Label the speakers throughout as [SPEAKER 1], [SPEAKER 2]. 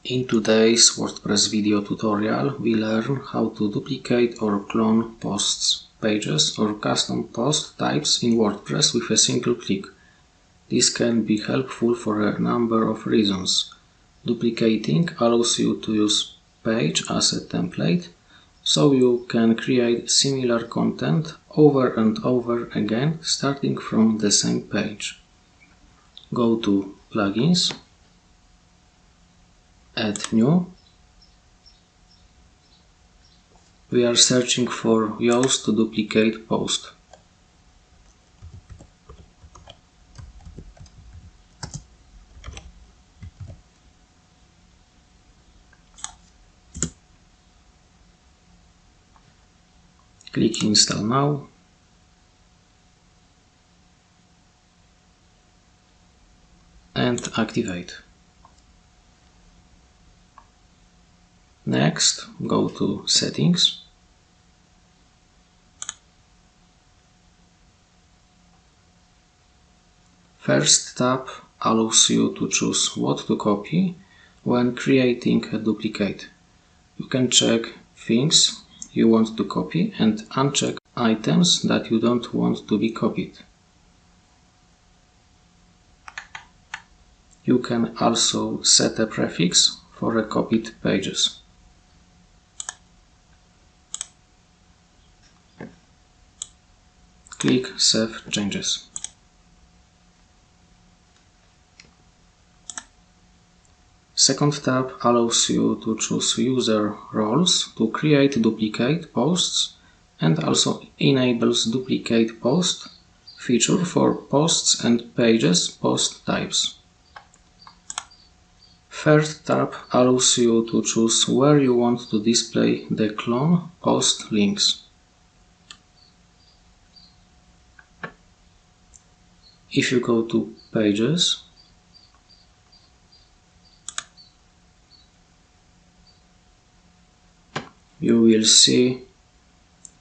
[SPEAKER 1] In today's WordPress video tutorial, we learn how to duplicate or clone posts, pages, or custom post types in WordPress with a single click. This can be helpful for a number of reasons. Duplicating allows you to use page as a template, so you can create similar content over and over again, starting from the same page. Go to Plugins, Add New. We are searching for Yoast to duplicate post. Click Install Now. And activate. Next, go to Settings. First tab allows you to choose what to copy when creating a duplicate. You can check things you want to copy and uncheck items that you don't want to be copied. You can also set a prefix for copied pages. Click Save Changes. Second tab allows you to choose user roles to create duplicate posts and also enables duplicate post feature for posts and pages post types. Third tab allows you to choose where you want to display the clone post links. If you go to Pages, you will see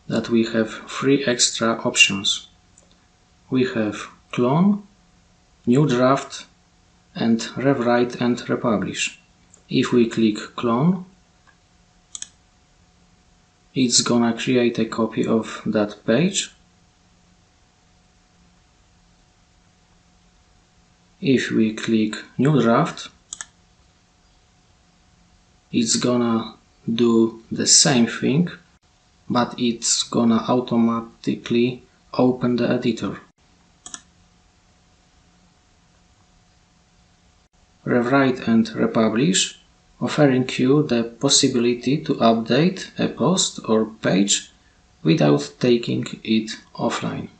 [SPEAKER 1] that we have three extra options. We have Clone, New Draft, and Rewrite and Republish. If we click Clone, it's gonna create a copy of that page. If we click New Draft, it's gonna do the same thing, but it's gonna automatically open the editor. Rewrite and Republish, offering you the possibility to update a post or page without taking it offline.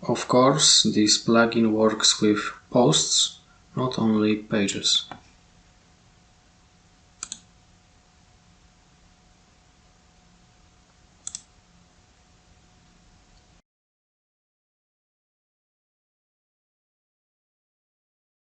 [SPEAKER 1] Of course, this plugin works with posts, not only pages.